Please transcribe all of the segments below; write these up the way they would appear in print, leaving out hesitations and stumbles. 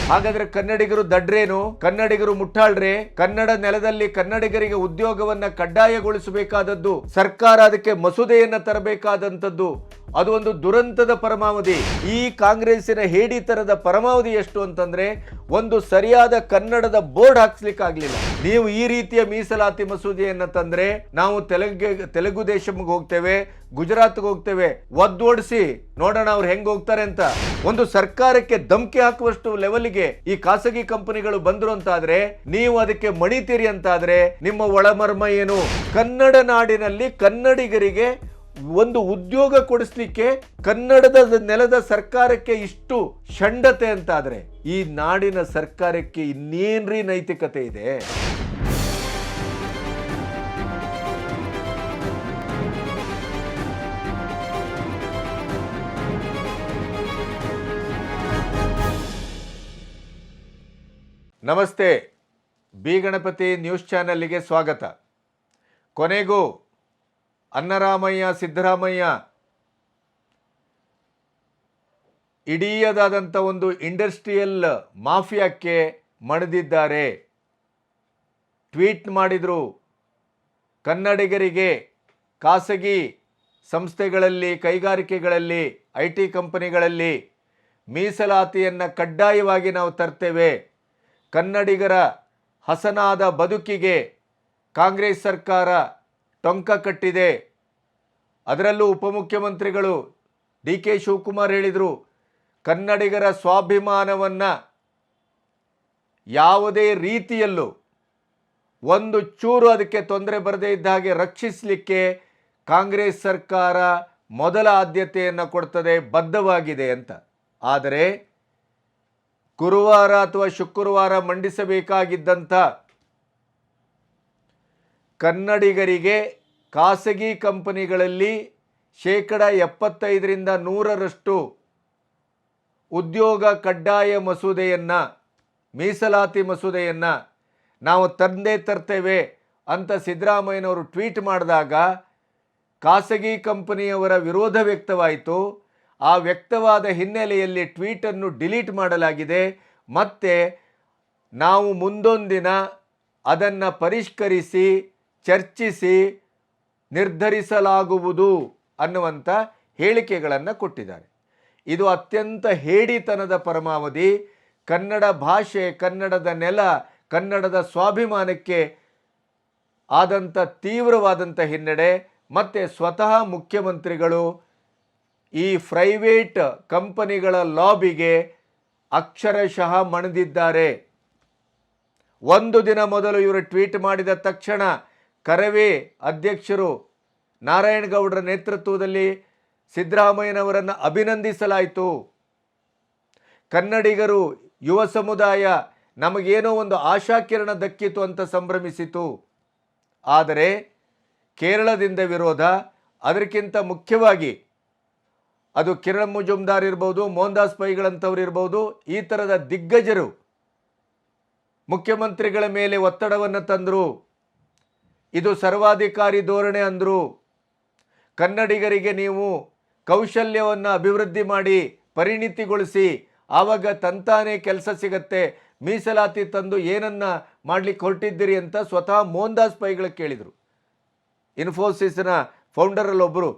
ಹಾಗಾದ್ರೆ ಕನ್ನಡಿಗರು ದಡ್ರೇನು? ಕನ್ನಡಿಗರು ಮುಟ್ಟಾಳ್ರೆ? ಕನ್ನಡ ನೆಲದಲ್ಲಿ ಕನ್ನಡಿಗರಿಗೆ ಉದ್ಯೋಗವನ್ನ ಕಡ್ಡಾಯಗೊಳಿಸಬೇಕಾದದ್ದು, ಸರ್ಕಾರ ಅದಕ್ಕೆ ಮಸೂದೆಯನ್ನ ತರಬೇಕಾದಂಥದ್ದು, ಅದು ಒಂದು ದುರಂತದ ಪರಮಾವಧಿ. ಈ ಕಾಂಗ್ರೆಸ್ಸಿನ ಹೇಡಿತನದ ಪರಮಾವಧಿ ಎಷ್ಟು ಅಂತಂದ್ರೆ, ಒಂದು ಸರಿಯಾದ ಕನ್ನಡದ ಬೋರ್ಡ್ ಹಾಕ್ಸ್ಲಿಕ್ಕೆ ಆಗ್ಲಿಲ್ಲ. ನೀವು ಈ ರೀತಿಯ ಮೀಸಲಾತಿ ಮಸೂದೆಯನ್ನ ತಂದ್ರೆ ನಾವು ತೆಲುಗು ದೇಶಮ್ಗೆ ಹೋಗ್ತೇವೆ, ಗುಜರಾತ್ಗೆ ಹೋಗ್ತೇವೆ, ಒದ್ದೋಡಿಸಿ ನೋಡೋಣ ಅವ್ರು ಹೆಂಗ್ ಹೋಗ್ತಾರೆ ಅಂತ. ಒಂದು ಸರ್ಕಾರಕ್ಕೆ ಧಮಕಿ ಹಾಕುವಷ್ಟು ಲೆವೆಲ್ಗೆ ಈ ಖಾಸಗಿ ಕಂಪನಿಗಳು ಬಂದ್ರು ಅಂತಾದ್ರೆ, ನೀವು ಅದಕ್ಕೆ ಮಣಿತೀರಿ ಅಂತಾದ್ರೆ ನಿಮ್ಮ ಒಳಮರ್ಮ ಏನು? ಕನ್ನಡ ನಾಡಿನಲ್ಲಿ ಕನ್ನಡಿಗರಿಗೆ ಒಂದು ಉದ್ಯೋಗ ಕೊಡಿಸ್ಲಿಕ್ಕೆ ಕನ್ನಡದ ನೆಲದ ಸರ್ಕಾರಕ್ಕೆ ಇಷ್ಟು ಷಂಡತೆ ಅಂತಾದ್ರೆ, ಈ ನಾಡಿನ ಸರ್ಕಾರಕ್ಕೆ ಇನ್ನೇನ್ರಿ ನೈತಿಕತೆ ಇದೆ? ನಮಸ್ತೆ, ಬಿ ಗಣಪತಿ ನ್ಯೂಸ್ ಚಾನೆಲ್ಗೆ ಸ್ವಾಗತ. ಕೊನೆಗೂ ಅನ್ನರಾಮಯ್ಯ ಸಿದ್ದರಾಮಯ್ಯ ಇಡೀದಾದಂಥ ಒಂದು ಇಂಡಸ್ಟ್ರಿಯಲ್ ಮಾಫಿಯಾಕ್ಕೆ ಮಣಿದಿದ್ದಾರೆ. ಟ್ವೀಟ್ ಮಾಡಿದರು, ಕನ್ನಡಿಗರಿಗೆ ಖಾಸಗಿ ಸಂಸ್ಥೆಗಳಲ್ಲಿ, ಕೈಗಾರಿಕೆಗಳಲ್ಲಿ, IT ಕಂಪನಿಗಳಲ್ಲಿ ಮೀಸಲಾತಿಯನ್ನು ಕಡ್ಡಾಯವಾಗಿ ನಾವು ತರ್ತೇವೆ. ಕನ್ನಡಿಗರ ಹಸನಾದ ಬದುಕಿಗೆ ಕಾಂಗ್ರೆಸ್ ಸರ್ಕಾರ ಟೊಂಕ ಕಟ್ಟಿದೆ. ಅದರಲ್ಲೂ ಉಪಮುಖ್ಯಮಂತ್ರಿಗಳು DK ಶಿವಕುಮಾರ್ ಹೇಳಿದರು, ಕನ್ನಡಿಗರ ಸ್ವಾಭಿಮಾನವನ್ನು ಯಾವುದೇ ರೀತಿಯಲ್ಲೂ ಒಂದು ಚೂರು ಅದಕ್ಕೆ ತೊಂದರೆ ಬರದೇ ಇದ್ದ ಹಾಗೆ ರಕ್ಷಿಸಲಿಕ್ಕೆ ಕಾಂಗ್ರೆಸ್ ಸರ್ಕಾರ ಮೊದಲ ಆದ್ಯತೆಯನ್ನು ಕೊಡ್ತದೆ, ಬದ್ಧವಾಗಿದೆ ಅಂತ. ಆದರೆ ಗುರುವಾರ ಅಥವಾ ಶುಕ್ರವಾರ ಮಂಡಿಸಬೇಕಾಗಿದ್ದಂಥ ಕನ್ನಡಿಗರಿಗೆ ಖಾಸಗಿ ಕಂಪನಿಗಳಲ್ಲಿ 75% 100% ಉದ್ಯೋಗ ಕಡ್ಡಾಯ ಮಸೂದೆಯನ್ನು, ಮೀಸಲಾತಿ ಮಸೂದೆಯನ್ನು ನಾವು ತರ್ತೇವೆ ಅಂತ ಸಿದ್ದರಾಮಯ್ಯನವರು ಟ್ವೀಟ್ ಮಾಡಿದಾಗ ಖಾಸಗಿ ಕಂಪನಿಯವರ ವಿರೋಧ ವ್ಯಕ್ತವಾಯಿತು. ಆ ವ್ಯಕ್ತವಾದ ಹಿನ್ನೆಲೆಯಲ್ಲಿ ಟ್ವೀಟನ್ನು ಡಿಲೀಟ್ ಮಾಡಲಾಗಿದೆ. ಮತ್ತೆ ನಾವು ಮುಂದೊಂದಿನ ಅದನ್ನು ಪರಿಷ್ಕರಿಸಿ ಚರ್ಚಿಸಿ ನಿರ್ಧರಿಸಲಾಗುವುದು ಅನ್ನುವಂಥ ಹೇಳಿಕೆಗಳನ್ನು ಕೊಟ್ಟಿದ್ದಾರೆ. ಇದು ಅತ್ಯಂತ ಹೇಡಿತನದ ಪರಮಾವಧಿ. ಕನ್ನಡ ಭಾಷೆ, ಕನ್ನಡದ ನೆಲ, ಕನ್ನಡದ ಸ್ವಾಭಿಮಾನಕ್ಕೆ ಆದಂಥ ತೀವ್ರವಾದಂಥ ಹಿನ್ನಡೆ. ಮತ್ತು ಸ್ವತಃ ಮುಖ್ಯಮಂತ್ರಿಗಳು ಈ ಪ್ರೈವೇಟ್ ಕಂಪನಿಗಳ ಲಾಬಿಗೆ ಅಕ್ಷರಶಃ ಮಣಿದಿದ್ದಾರೆ. ಒಂದು ದಿನ ಮೊದಲು ಇವರು ಟ್ವೀಟ್ ಮಾಡಿದ ತಕ್ಷಣ ಕರವೇ ಅಧ್ಯಕ್ಷರು ನಾರಾಯಣಗೌಡರ ನೇತೃತ್ವದಲ್ಲಿ ಸಿದ್ದರಾಮಯ್ಯನವರನ್ನು ಅಭಿನಂದಿಸಲಾಯಿತು. ಕನ್ನಡಿಗರು, ಯುವ ಸಮುದಾಯ ನಮಗೇನೋ ಒಂದು ಆಶಾಕಿರಣ ದಕ್ಕಿತು ಅಂತ ಸಂಭ್ರಮಿಸಿತು. ಆದರೆ ಕೇರಳದಿಂದ ವಿರೋಧ, ಅದಕ್ಕಿಂತ ಮುಖ್ಯವಾಗಿ ಅದು ಕಿರಣ್ ಮುಜುಮ್ದಾರ್ ಇರ್ಬೋದು, ಮೋಹನ್ದಾಸ್ ಪೈಗಳಂಥವ್ರು ಇರ್ಬೋದು, ಈ ಥರದ ದಿಗ್ಗಜರು ಮುಖ್ಯಮಂತ್ರಿಗಳ ಮೇಲೆ ಒತ್ತಡವನ್ನು ತಂದರು. ಇದು ಸರ್ವಾಧಿಕಾರಿ ಧೋರಣೆ ಅಂದರು. ಕನ್ನಡಿಗರಿಗೆ ನೀವು ಕೌಶಲ್ಯವನ್ನು ಅಭಿವೃದ್ಧಿ ಮಾಡಿ ಪರಿಣಿತಿಗೊಳಿಸಿ, ಆವಾಗ ತಂತಾನೇ ಕೆಲಸ ಸಿಗತ್ತೆ, ಮೀಸಲಾತಿ ತಂದು ಏನನ್ನ ಮಾಡಲಿಕ್ಕೆ ಹೊರಟಿದ್ದೀರಿ ಅಂತ ಸ್ವತಃ ಮೋಹನ್ದಾಸ್ ಪೈಗಳು ಕೇಳಿದರು. ಇನ್ಫೋಸಿಸ್ನ ಫೌಂಡರಲ್ಲೊಬ್ಬರು.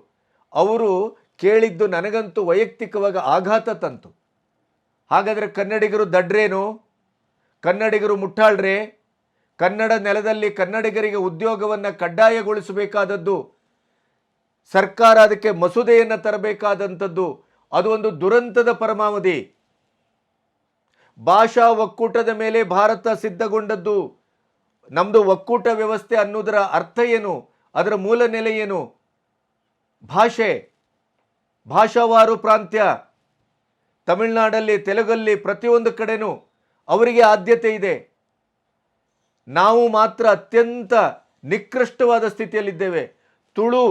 ಅವರು ಕೇಳಿದ್ದು ನನಗಂತೂ ವೈಯಕ್ತಿಕವಾಗಿ ಆಘಾತ ತಂತು. ಹಾಗಾದರೆ ಕನ್ನಡಿಗರು ದಡ್ರೇನು? ಕನ್ನಡಿಗರು ಮುಟ್ಟಾಳ್ರೆ? ಕನ್ನಡ ನೆಲದಲ್ಲಿ ಕನ್ನಡಿಗರಿಗೆ ಉದ್ಯೋಗವನ್ನು ಕಡ್ಡಾಯಗೊಳಿಸಬೇಕಾದದ್ದು, ಸರ್ಕಾರ ಅದಕ್ಕೆ ಮಸೂದೆಯನ್ನು ತರಬೇಕಾದಂಥದ್ದು, ಅದು ಒಂದು ದುರಂತದ ಪರಮಾವಧಿ. ಭಾಷಾ ಒಕ್ಕೂಟದ ಮೇಲೆ ಭಾರತ ಸಿದ್ಧಗೊಂಡದ್ದು. ನಮ್ಮದು ಒಕ್ಕೂಟ ವ್ಯವಸ್ಥೆ ಅನ್ನೋದರ ಅರ್ಥ ಏನು? ಅದರ ಮೂಲ ನೆಲೆ ಏನು? ಭಾಷೆ, ಭಾಷಾವಾರು ಪ್ರಾಂತ್ಯ. ತಮಿಳುನಾಡಲ್ಲಿ, ತೆಲುಗಲ್ಲಿ, ಪ್ರತಿಯೊಂದು ಕಡೆನೂ ಅವರಿಗೆ ಆದ್ಯತೆ ಇದೆ. ನಾವು ಮಾತ್ರ ಅತ್ಯಂತ ನಿಕೃಷ್ಟವಾದ ಸ್ಥಿತಿಯಲ್ಲಿದ್ದೇವೆ. ತುಳು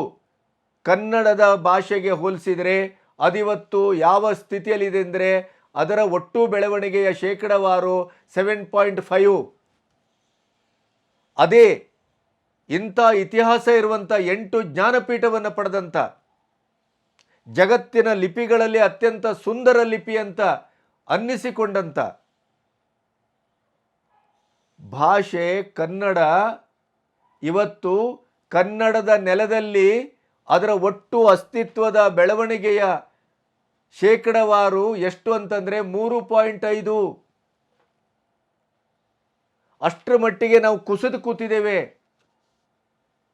ಕನ್ನಡದ ಭಾಷೆಗೆ ಹೋಲಿಸಿದರೆ ಅದಿವತ್ತು ಯಾವ ಸ್ಥಿತಿಯಲ್ಲಿದೆ ಅಂದರೆ, ಅದರ ಒಟ್ಟು ಬೆಳವಣಿಗೆಯ ಶೇಕಡವಾರು 7.5. ಅದೇ ಇಂಥ ಇತಿಹಾಸ ಇರುವಂಥ 8 ಜ್ಞಾನಪೀಠವನ್ನು ಪಡೆದಂಥ, ಜಗತ್ತಿನ ಲಿಪಿಗಳಲ್ಲಿ ಅತ್ಯಂತ ಸುಂದರ ಲಿಪಿ ಅಂತ ಅನ್ನಿಸಿಕೊಂಡಂಥ ಭಾಷೆ ಕನ್ನಡ ಇವತ್ತು ಕನ್ನಡದ ನೆಲದಲ್ಲಿ ಅದರ ಒಟ್ಟು ಅಸ್ತಿತ್ವದ ಬೆಳವಣಿಗೆಯ ಶೇಕಡವಾರು ಎಷ್ಟು ಅಂತಂದರೆ 3.5. ಅಷ್ಟರ ಮಟ್ಟಿಗೆ ನಾವು ಕುಸಿದು ಕೂತಿದ್ದೇವೆ.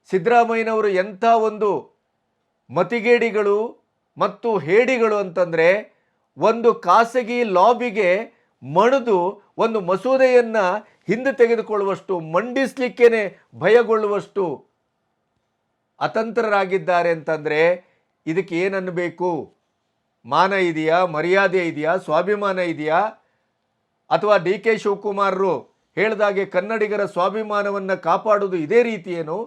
ಸಿದ್ದರಾಮಯ್ಯನವರು ಎಂಥ ಒಂದು ಮತಿಗೇಡಿಗಳು ಮತ್ತು ಹೇಡಿಗಳು ಅಂತಂದರೆ, ಒಂದು ಖಾಸಗಿ ಲಾಬಿಗೆ ಮಣಿದು ಒಂದು ಮಸೂದೆಯನ್ನು ಹಿಂದೆ ತೆಗೆದುಕೊಳ್ಳುವಷ್ಟು, ಮಂಡಿಸಲಿಕ್ಕೇನೆ ಭಯಗೊಳ್ಳುವಷ್ಟು ಅತಂತ್ರರಾಗಿದ್ದಾರೆ ಅಂತಂದರೆ ಇದಕ್ಕೆ ಏನನ್ನಬೇಕು? ಮಾನ ಇದೆಯಾ? ಮರ್ಯಾದೆ ಇದೆಯಾ? ಸ್ವಾಭಿಮಾನ ಇದೆಯಾ? ಅಥವಾ ಡಿ ಕೆ ಶಿವಕುಮಾರರು ಹೇಳಿದಾಗೆ ಕನ್ನಡಿಗರ ಸ್ವಾಭಿಮಾನವನ್ನು ಕಾಪಾಡುವುದು ಇದೇ ರೀತಿಯೇನು?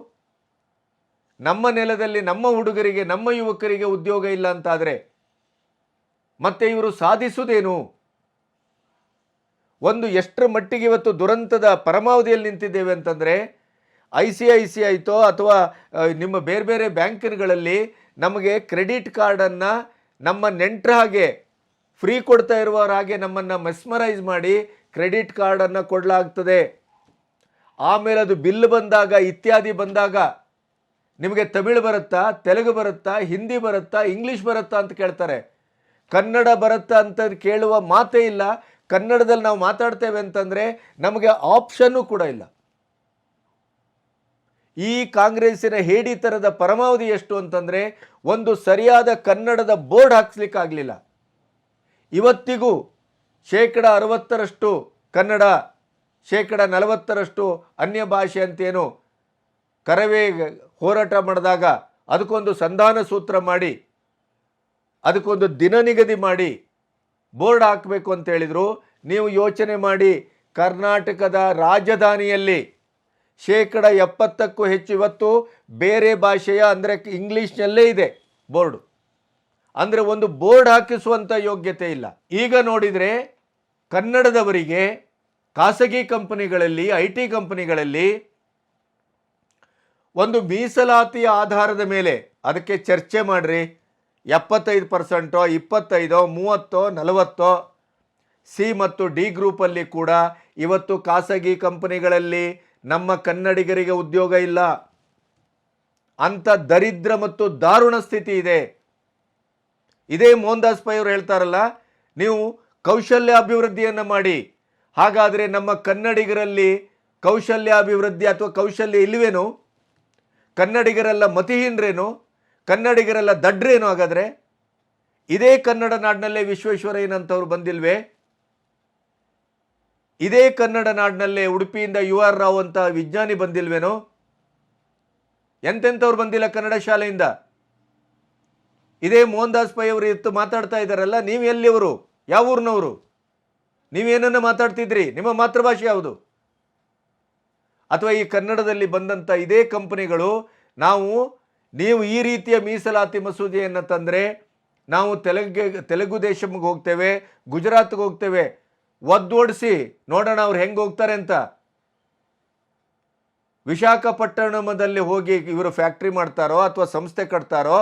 ನಮ್ಮ ನೆಲದಲ್ಲಿ ನಮ್ಮ ಹುಡುಗರಿಗೆ, ನಮ್ಮ ಯುವಕರಿಗೆ ಉದ್ಯೋಗ ಇಲ್ಲ ಅಂತಾದರೆ ಮತ್ತೆ ಇವರು ಸಾಧಿಸುವುದೇನು? ಒಂದು ಎಷ್ಟರ ಮಟ್ಟಿಗೆ ಇವತ್ತು ದುರಂತದ ಪರಮಾವಧಿಯಲ್ಲಿ ನಿಂತಿದ್ದೇವೆ ಅಂತಂದರೆ, ICICI ಆಯಿತೋ ಅಥವಾ ನಿಮ್ಮ ಬೇರೆ ಬೇರೆ ಬ್ಯಾಂಕ್ಗಳಲ್ಲಿ ನಮಗೆ ಕ್ರೆಡಿಟ್ ಕಾರ್ಡನ್ನು ನಮ್ಮ ನೆಂಟರ ಹಾಗೆ ಫ್ರೀ ಕೊಡ್ತಾ ಇರುವವರ ಹಾಗೆ ನಮ್ಮನ್ನು ಮೆಸ್ಮರೈಸ್ ಮಾಡಿ ಕ್ರೆಡಿಟ್ ಕಾರ್ಡನ್ನು ಕೊಡಲಾಗ್ತದೆ. ಆಮೇಲೆ ಅದು ಬಿಲ್ ಬಂದಾಗ, ಇತ್ಯಾದಿ ಬಂದಾಗ ನಿಮಗೆ ತಮಿಳು ಬರುತ್ತಾ, ತೆಲುಗು ಬರುತ್ತಾ, ಹಿಂದಿ ಬರುತ್ತಾ, ಇಂಗ್ಲೀಷ್ ಬರುತ್ತಾ ಅಂತ ಕೇಳ್ತಾರೆ. ಕನ್ನಡ ಬರುತ್ತಾ ಅಂತ ಕೇಳುವ ಮಾತೇ ಇಲ್ಲ. ಕನ್ನಡದಲ್ಲಿ ನಾವು ಮಾತಾಡ್ತೇವೆ ಅಂತಂದರೆ ನಮಗೆ ಆಪ್ಷನ್ನು ಕೂಡ ಇಲ್ಲ. ಈ ಕಾಂಗ್ರೆಸ್ಸಿನ ಹೇಡಿತನದ ಪರಮಾವಧಿ ಎಷ್ಟು ಅಂತಂದರೆ, ಒಂದು ಸರಿಯಾದ ಕನ್ನಡದ ಬೋರ್ಡ್ ಹಾಕ್ಸ್ಲಿಕ್ಕಾಗಲಿಲ್ಲ. ಇವತ್ತಿಗೂ 60% ಕನ್ನಡ, 40% ಅನ್ಯ ಭಾಷೆ ಅಂತೇನು ಕರವೇ ಹೋರಾಟ ಮಾಡಿದಾಗ ಅದಕ್ಕೊಂದು ಸಂಧಾನ ಸೂತ್ರ ಮಾಡಿ, ಅದಕ್ಕೊಂದು ದಿನ ನಿಗದಿ ಮಾಡಿ ಬೋರ್ಡ್ ಹಾಕಬೇಕು ಅಂತ ಹೇಳಿದರು. ನೀವು ಯೋಚನೆ ಮಾಡಿ, ಕರ್ನಾಟಕದ ರಾಜಧಾನಿಯಲ್ಲಿ 70%ಕ್ಕೂ ಹೆಚ್ಚು ಇವತ್ತು ಬೇರೆ ಭಾಷೆಯ ಅಂದರೆ ಇಂಗ್ಲೀಷ್ನಲ್ಲೇ ಇದೆ ಬೋರ್ಡು. ಅಂದರೆ ಒಂದು ಬೋರ್ಡ್ ಹಾಕಿಸುವಂಥ ಯೋಗ್ಯತೆ ಇಲ್ಲ. ಈಗ ನೋಡಿದರೆ ಕನ್ನಡದವರಿಗೆ ಖಾಸಗಿ ಕಂಪನಿಗಳಲ್ಲಿ, IT ಕಂಪನಿಗಳಲ್ಲಿ ಒಂದು ಮೀಸಲಾತಿಯ ಆಧಾರದ ಮೇಲೆ ಅದಕ್ಕೆ ಚರ್ಚೆ ಮಾಡಿರಿ. 75%, 25, 30, 40 C ಮತ್ತು D ಗ್ರೂಪಲ್ಲಿ ಕೂಡ ಇವತ್ತು ಖಾಸಗಿ ಕಂಪನಿಗಳಲ್ಲಿ ನಮ್ಮ ಕನ್ನಡಿಗರಿಗೆ ಉದ್ಯೋಗ ಇಲ್ಲ. ಅಂಥ ದರಿದ್ರ ಮತ್ತು ದಾರುಣ ಸ್ಥಿತಿ ಇದೆ. ಇದೇ ಮೋಹನ್ದಾಸ್ ಪೈ ಅವರು ಹೇಳ್ತಾರಲ್ಲ, ನೀವು ಕೌಶಲ್ಯಾಭಿವೃದ್ಧಿಯನ್ನು ಮಾಡಿ. ಹಾಗಾದರೆ ನಮ್ಮ ಕನ್ನಡಿಗರಲ್ಲಿ ಕೌಶಲ್ಯಾಭಿವೃದ್ಧಿ ಅಥವಾ ಕೌಶಲ್ಯ ಇಲ್ಲವೇನು? ಕನ್ನಡಿಗರೆಲ್ಲ ಮತಿಹೀನರೇನು? ಕನ್ನಡಿಗರೆಲ್ಲ ದಡ್ರೇನು? ಹಾಗಾದರೆ ಇದೇ ಕನ್ನಡ ನಾಡಿನಲ್ಲೇ ವಿಶ್ವೇಶ್ವರಯ್ಯನಂತವ್ರು ಬಂದಿಲ್ವೇ? ಇದೇ ಕನ್ನಡ ನಾಡಿನಲ್ಲೇ ಉಡುಪಿಯಿಂದ UR ರಾವ್ ಅಂತ ವಿಜ್ಞಾನಿ ಬಂದಿಲ್ವೇನೋ? ಎಂತೆಂಥವ್ರು ಬಂದಿಲ್ಲ ಕನ್ನಡ ಶಾಲೆಯಿಂದ. ಇದೇ ಮೋಹನ್ದಾಸ್ ಪೈ ಅವರು ಇತ್ತು ಮಾತಾಡ್ತಾ ಇದ್ದಾರಲ್ಲ, ನೀವು ಎಲ್ಲಿಯವರು? ಯಾವ ಊರಿನವರು? ನೀವೇನನ್ನು ಮಾತಾಡ್ತಿದ್ರಿ? ನಿಮ್ಮ ಮಾತೃಭಾಷೆ ಯಾವುದು? ಅಥವಾ ಈ ಕನ್ನಡದಲ್ಲಿ ಬಂದಂಥ ಇದೇ ಕಂಪನಿಗಳು ನೀವು ಈ ರೀತಿಯ ಮೀಸಲಾತಿ ಮಸೂದೆಯನ್ನು ತಂದರೆ ನಾವು ತೆಲುಗು ದೇಶಕ್ಕೆ ಹೋಗ್ತೇವೆ, ಗುಜರಾತ್ಗೆ ಹೋಗ್ತೇವೆ, ಒದ್ದೋಡಿಸಿ ನೋಡೋಣ ಅವ್ರು ಹೆಂಗೆ ಹೋಗ್ತಾರೆ ಅಂತ. ವಿಶಾಖಪಟ್ಟಣಮದಲ್ಲಿ ಹೋಗಿ ಇವರು ಫ್ಯಾಕ್ಟ್ರಿ ಮಾಡ್ತಾರೋ ಅಥವಾ ಸಂಸ್ಥೆ ಕಟ್ತಾರೋ,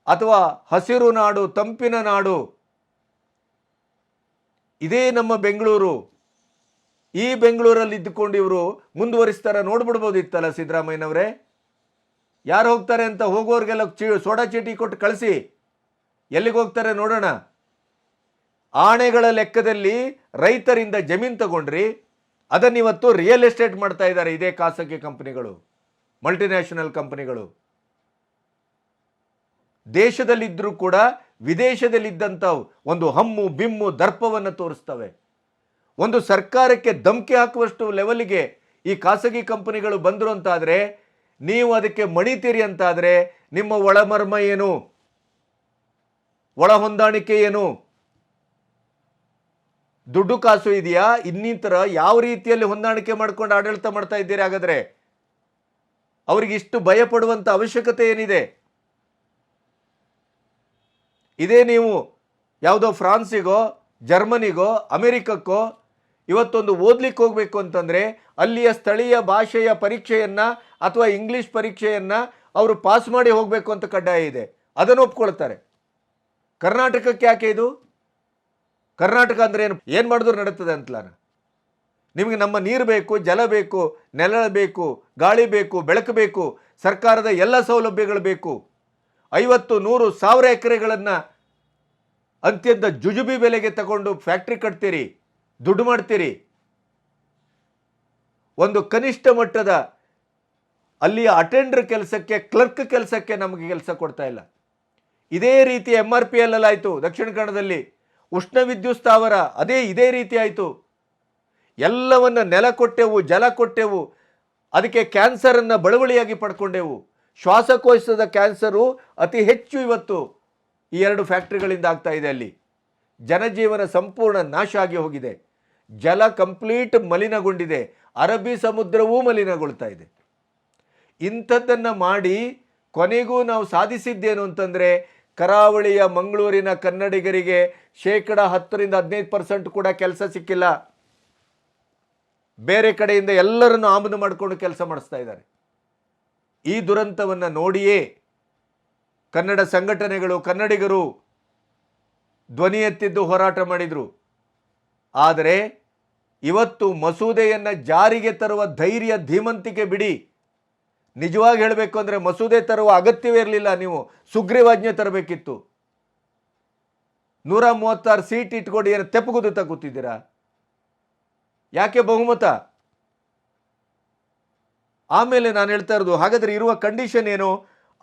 ಅಥವಾ ಹಸಿರು ನಾಡು, ತಂಪಿನ ನಾಡು ಇದೇ ನಮ್ಮ ಬೆಂಗಳೂರು. ಈ ಬೆಂಗಳೂರಲ್ಲಿ ಇದ್ದುಕೊಂಡು ಇವರು ಮುಂದುವರಿಸ್ತಾರ? ನೋಡ್ಬಿಡ್ಬೋದಿತ್ತಲ್ಲ ಸಿದ್ದರಾಮಯ್ಯನವರೇ. ಯಾರು ಹೋಗ್ತಾರೆ ಅಂತ ಹೋಗೋರಿಗೆಲ್ಲ ಸೋಡಾ ಚೀಟಿ ಕೊಟ್ಟು ಕಳಿಸಿ. ಎಲ್ಲಿಗೆ ಹೋಗ್ತಾರೆ ನೋಡೋಣ. ಆಣೆಗಳ ಲೆಕ್ಕದಲ್ಲಿ ರೈತರಿಂದ ಜಮೀನು ತಗೊಂಡ್ರಿ, ಅದನ್ನಿವತ್ತು ರಿಯಲ್ ಎಸ್ಟೇಟ್ ಮಾಡ್ತಾ ಇದ್ದಾರೆ ಇದೇ ಖಾಸಗಿ ಕಂಪನಿಗಳು, ಮಲ್ಟಿನ್ಯಾಷನಲ್ ಕಂಪನಿಗಳು. ದೇಶದಲ್ಲಿದ್ದರೂ ಕೂಡ ವಿದೇಶದಲ್ಲಿದ್ದಂಥ ಒಂದು ಹಮ್ಮು ಬಿಮ್ಮು ದರ್ಪವನ್ನು ತೋರಿಸ್ತವೆ. ಒಂದು ಸರ್ಕಾರಕ್ಕೆ ಧಮಕಿ ಹಾಕುವಷ್ಟು ಲೆವೆಲ್ಗೆ ಈ ಖಾಸಗಿ ಕಂಪನಿಗಳು ಬಂದರು ಅಂತಾದರೆ, ನೀವು ಅದಕ್ಕೆ ಮಣಿತೀರಿ ಅಂತಾದರೆ ನಿಮ್ಮ ಒಳಮರ್ಮ ಏನು? ಒಳ ಹೊಂದಾಣಿಕೆ ಏನು? ದುಡ್ಡು ಕಾಸು ಇದೆಯಾ? ಇನ್ನಿತರ ಯಾವ ರೀತಿಯಲ್ಲಿ ಹೊಂದಾಣಿಕೆ ಮಾಡ್ಕೊಂಡು ಆಡಳಿತ ಮಾಡ್ತಾ ಇದ್ದೀರಿ? ಹಾಗಾದರೆ ಅವರಿಗೆ ಇಷ್ಟು ಭಯ ಪಡುವಂಥ ಅವಶ್ಯಕತೆ ಏನಿದೆ? ಇದೇ ನೀವು ಯಾವುದೋ ಫ್ರಾನ್ಸಿಗೋ, ಜರ್ಮನಿಗೋ, ಅಮೆರಿಕಕ್ಕೋ ಇವತ್ತೊಂದು ಓದ್ಲಿಕ್ಕೆ ಹೋಗಬೇಕು ಅಂತಂದರೆ ಅಲ್ಲಿಯ ಸ್ಥಳೀಯ ಭಾಷೆಯ ಪರೀಕ್ಷೆಯನ್ನು ಅಥವಾ ಇಂಗ್ಲೀಷ್ ಪರೀಕ್ಷೆಯನ್ನು ಅವರು ಪಾಸ್ ಮಾಡಿ ಹೋಗಬೇಕು ಅಂತ ಕಡ್ಡಾಯ ಇದೆ. ಅದನ್ನು ಒಪ್ಕೊಳ್ತಾರೆ. ಕರ್ನಾಟಕಕ್ಕೆ ಯಾಕೆ ಇದು? ಕರ್ನಾಟಕ ಅಂದರೆ ಏನು ಮಾಡಿದ್ರು ನಡೀತದೆ ಅಂತಲಾನ? ನಿಮಗೆ ನಮ್ಮ ನೀರು ಬೇಕು, ಜಲ ಬೇಕು, ನೆಲ ಬೇಕು, ಗಾಳಿ ಬೇಕು, ಬೆಳಕು ಬೇಕು, ಸರ್ಕಾರದ ಎಲ್ಲ ಸೌಲಭ್ಯಗಳು ಬೇಕು. 50, 100, 1000 ಎಕರೆಗಳನ್ನು ಅತ್ಯಂತ ಜುಜುಬಿ ಬೆಲೆಗೆ ತಗೊಂಡು ಫ್ಯಾಕ್ಟ್ರಿ ಕಟ್ತೀರಿ, ದುಡ್ಡು ಮಾಡ್ತೀರಿ. ಒಂದು ಕನಿಷ್ಠ ಮಟ್ಟದ ಅಲ್ಲಿಯ ಅಟೆಂಡರ್ ಕೆಲಸಕ್ಕೆ, ಕ್ಲರ್ಕ್ ಕೆಲಸಕ್ಕೆ ನಮಗೆ ಕೆಲಸ ಕೊಡ್ತಾ ಇಲ್ಲ. ಇದೇ ರೀತಿ MRPL ಆಯಿತು ದಕ್ಷಿಣ ಕನ್ನಡದಲ್ಲಿ, ಉಷ್ಣ ವಿದ್ಯುತ್ ಸ್ಥಾವರ ಇದೇ ರೀತಿ ಆಯಿತು. ಎಲ್ಲವನ್ನ ನೆಲ ಕೊಟ್ಟೆವು, ಜಲ ಕೊಟ್ಟೆವು, ಅದಕ್ಕೆ ಕ್ಯಾನ್ಸರನ್ನು ಬಳುವಳಿಯಾಗಿ ಪಡ್ಕೊಂಡೆವು. ಶ್ವಾಸಕೋಶದ ಕ್ಯಾನ್ಸರು ಅತಿ ಹೆಚ್ಚು ಇವತ್ತು ಈ 2 ಫ್ಯಾಕ್ಟ್ರಿಗಳಿಂದ ಆಗ್ತಾ ಇದೆ. ಅಲ್ಲಿ ಜನಜೀವನ ಸಂಪೂರ್ಣ ನಾಶ ಆಗಿ ಹೋಗಿದೆ. ಜಲ ಕಂಪ್ಲೀಟ್ ಮಲಿನಗೊಂಡಿದೆ. ಅರಬ್ಬಿ ಸಮುದ್ರವೂ ಮಲಿನಗೊಳ್ತಾ ಇದೆ. ಇಂಥದ್ದನ್ನು ಮಾಡಿ ಕೊನೆಗೂ ನಾವು ಸಾಧಿಸಿದ್ದೇನು ಅಂತಂದರೆ, ಕರಾವಳಿಯ ಮಂಗಳೂರಿನ ಕನ್ನಡಿಗರಿಗೆ 10% ರಿಂದ 15% ಕೂಡ ಕೆಲಸ ಸಿಕ್ಕಿಲ್ಲ. ಬೇರೆ ಕಡೆಯಿಂದ ಎಲ್ಲರನ್ನು ಆಮದು ಮಾಡಿಕೊಂಡು ಕೆಲಸ ಮಾಡಿಸ್ತಾ ಇದ್ದಾರೆ. ಈ ದುರಂತವನ್ನು ನೋಡಿಯೇ ಕನ್ನಡ ಸಂಘಟನೆಗಳು, ಕನ್ನಡಿಗರು ಧ್ವನಿ ಎತ್ತಿದ್ದು ಹೋರಾಟ ಮಾಡಿದರು. ಆದರೆ ಇವತ್ತು ಮಸೂದೆಯನ್ನು ಜಾರಿಗೆ ತರುವ ಧೈರ್ಯ, ಧೀಮಂತಿಕೆ ಬಿಡಿ. ನಿಜವಾಗಿ ಹೇಳಬೇಕು ಅಂದರೆ ಮಸೂದೆ ತರುವ ಅಗತ್ಯವೇ ಇರಲಿಲ್ಲ. ನೀವು ಸುಗ್ರೀವಾಜ್ಞೆ ತರಬೇಕಿತ್ತು. 136 ಸೀಟ್ ಇಟ್ಕೊಂಡು ಏನು ತೆಪ್ಪಗುದುತ್ತಾ ಕೂತಿದ್ದೀರಾ? ಯಾಕೆ ಬಹುಮತ? ಆಮೇಲೆ ನಾನು ಹೇಳ್ತಾ ಇರೋದು, ಹಾಗಾದರೆ ಇರುವ ಕಂಡೀಷನ್ ಏನು?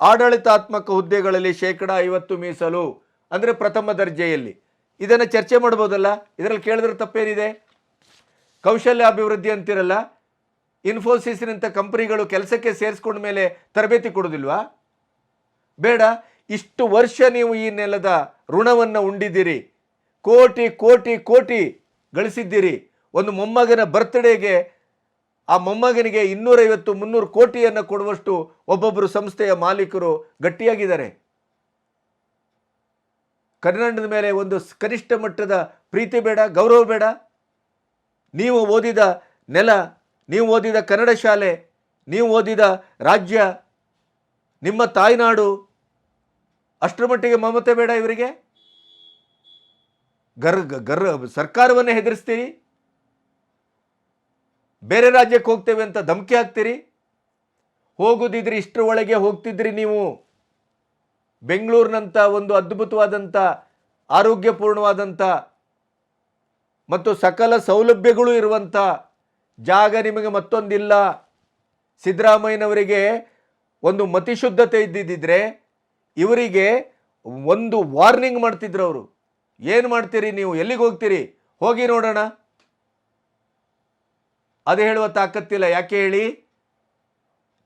ಆಡಳಿತಾತ್ಮಕ ಹುದ್ದೆಗಳಲ್ಲಿ 50% ಮೀಸಲು, ಅಂದರೆ ಪ್ರಥಮ ದರ್ಜೆಯಲ್ಲಿ. ಇದನ್ನು ಚರ್ಚೆ ಮಾಡ್ಬೋದಲ್ಲ? ಇದರಲ್ಲಿ ಕೇಳಿದ್ರೆ ತಪ್ಪೇನಿದೆ? ಕೌಶಲ್ಯ ಅಭಿವೃದ್ಧಿ ಅಂತಿರಲ್ಲ, ಇನ್ಫೋಸಿಸ್ನಂಥ ಕಂಪನಿಗಳು ಕೆಲಸಕ್ಕೆ ಸೇರಿಸ್ಕೊಂಡ ಮೇಲೆ ತರಬೇತಿ ಕೊಡೋದಿಲ್ವಾ? ಬೇಡ. ಇಷ್ಟು ವರ್ಷ ನೀವು ಈ ನೆಲದ ಋಣವನ್ನು ಉಂಡಿದ್ದೀರಿ, ಕೋಟಿ ಕೋಟಿ ಕೋಟಿ ಗಳಿಸಿದ್ದೀರಿ. ಒಂದು ಮೊಮ್ಮಗನ ಬರ್ತ್ಡೇಗೆ ಆ ಮೊಮ್ಮಗನಿಗೆ 250-300 ಕೋಟಿಯನ್ನು ಕೊಡುವಷ್ಟು ಒಬ್ಬೊಬ್ಬರು ಸಂಸ್ಥೆಯ ಮಾಲೀಕರು ಗಟ್ಟಿಯಾಗಿದ್ದಾರೆ. ಕನ್ನಡದ ಮೇಲೆ ಒಂದು ಕನಿಷ್ಠ ಮಟ್ಟದ ಪ್ರೀತಿ ಬೇಡ, ಗೌರವ ಬೇಡ? ನೀವು ಓದಿದ ನೆಲ, ನೀವು ಓದಿದ ಕನ್ನಡ ಶಾಲೆ, ನೀವು ಓದಿದ ರಾಜ್ಯ, ನಿಮ್ಮ ತಾಯ್ನಾಡು, ಅಷ್ಟರ ಮಟ್ಟಿಗೆ ಮಮತೆ ಬೇಡ ಇವರಿಗೆ? ಸರ್ಕಾರವನ್ನೇ ಹೆದರಿಸ್ತೀರಿ, ಬೇರೆ ರಾಜ್ಯಕ್ಕೆ ಹೋಗ್ತೇವೆ ಅಂತ ಧಮಕಿ ಹಾಕ್ತೀರಿ. ಹೋಗೋದಿದ್ರಿ ಇಷ್ಟರ ಒಳಗೆ ಹೋಗ್ತಿದ್ರಿ ನೀವು. ಬೆಂಗಳೂರಿನಂಥ ಒಂದು ಅದ್ಭುತವಾದಂಥ, ಆರೋಗ್ಯಪೂರ್ಣವಾದಂಥ ಮತ್ತು ಸಕಲ ಸೌಲಭ್ಯಗಳು ಇರುವಂಥ ಜಾಗ ನಿಮಗೆ ಮತ್ತೊಂದಿಲ್ಲ. ಸಿದ್ದರಾಮಯ್ಯನವರಿಗೆ ಒಂದು ಮತಿಶುದ್ಧತೆ ಇದ್ದಿದ್ದರೆ ಇವರಿಗೆ ಒಂದು ವಾರ್ನಿಂಗ್ ಮಾಡ್ತಿದ್ರು ಅವರು. ಏನು ಮಾಡ್ತೀರಿ ನೀವು? ಎಲ್ಲಿಗೆ ಹೋಗ್ತೀರಿ? ಹೋಗಿ ನೋಡೋಣ. ಅದು ಹೇಳುವ ತಾಕತ್ತಿಲ್ಲ. ಯಾಕೆ ಹೇಳಿ?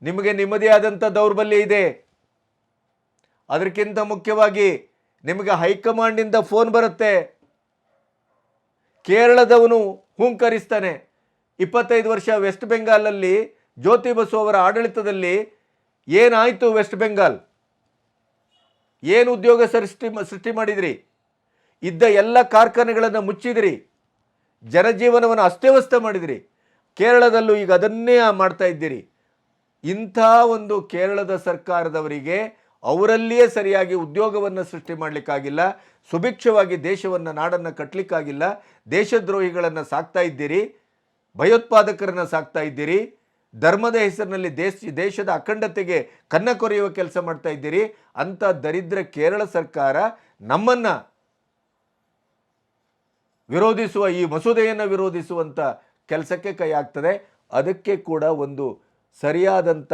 ನಿಮಗೆ ನಿಮ್ಮದೇ ಆದಂಥ ದೌರ್ಬಲ್ಯ ಇದೆ. ಅದಕ್ಕಿಂತ ಮುಖ್ಯವಾಗಿ ನಿಮಗೆ ಹೈಕಮಾಂಡಿಂದ ಫೋನ್ ಬರುತ್ತೆ. ಕೇರಳದವನು ಹೂಂಕರಿಸ್ತಾನೆ. 25 ವರ್ಷ ವೆಸ್ಟ್ ಬೆಂಗಾಲಲ್ಲಿ ಜ್ಯೋತಿ ಬಸು ಅವರ ಆಡಳಿತದಲ್ಲಿ ಏನಾಯಿತು? ವೆಸ್ಟ್ ಬೆಂಗಾಲ್ ಏನು ಉದ್ಯೋಗ ಸೃಷ್ಟಿ ಮಾಡಿದ್ರಿ? ಇದ್ದ ಎಲ್ಲ ಕಾರ್ಖಾನೆಗಳನ್ನು ಮುಚ್ಚಿದ್ರಿ, ಜನಜೀವನವನ್ನು ಅಸ್ತವ್ಯಸ್ತ ಮಾಡಿದ್ರಿ. ಕೇರಳದಲ್ಲೂ ಈಗ ಅದನ್ನೇ ಮಾಡ್ತಾ ಇದ್ದೀರಿ. ಇಂಥ ಒಂದು ಕೇರಳದ ಸರ್ಕಾರದವರಿಗೆ ಅವರಲ್ಲಿಯೇ ಸರಿಯಾಗಿ ಉದ್ಯೋಗವನ್ನು ಸೃಷ್ಟಿ ಮಾಡಲಿಕ್ಕಾಗಿಲ್ಲ, ಸುಭಿಕ್ಷವಾಗಿ ದೇಶವನ್ನು, ನಾಡನ್ನು ಕಟ್ಟಲಿಕ್ಕಾಗಿಲ್ಲ. ದೇಶದ್ರೋಹಿಗಳನ್ನು ಸಾಕ್ತಾ ಇದ್ದೀರಿ, ಭಯೋತ್ಪಾದಕರನ್ನು ಸಾಕ್ತಾ ಇದ್ದೀರಿ, ಧರ್ಮದ ಹೆಸರಿನಲ್ಲಿ ದೇಶದ ಅಖಂಡತೆಗೆ ಕನ್ನ ಕೊರೆಯುವ ಕೆಲಸ ಮಾಡ್ತಾ ಇದ್ದೀರಿ. ಅಂಥ ದರಿದ್ರ ಕೇರಳ ಸರ್ಕಾರ ನಮ್ಮನ್ನು ವಿರೋಧಿಸುವ, ಈ ಮಸೂದೆಯನ್ನು ವಿರೋಧಿಸುವಂಥ ಕೆಲಸಕ್ಕೆ ಕೈ ಹಾಕ್ತದೆ. ಅದಕ್ಕೆ ಕೂಡ ಒಂದು ಸರಿಯಾದಂಥ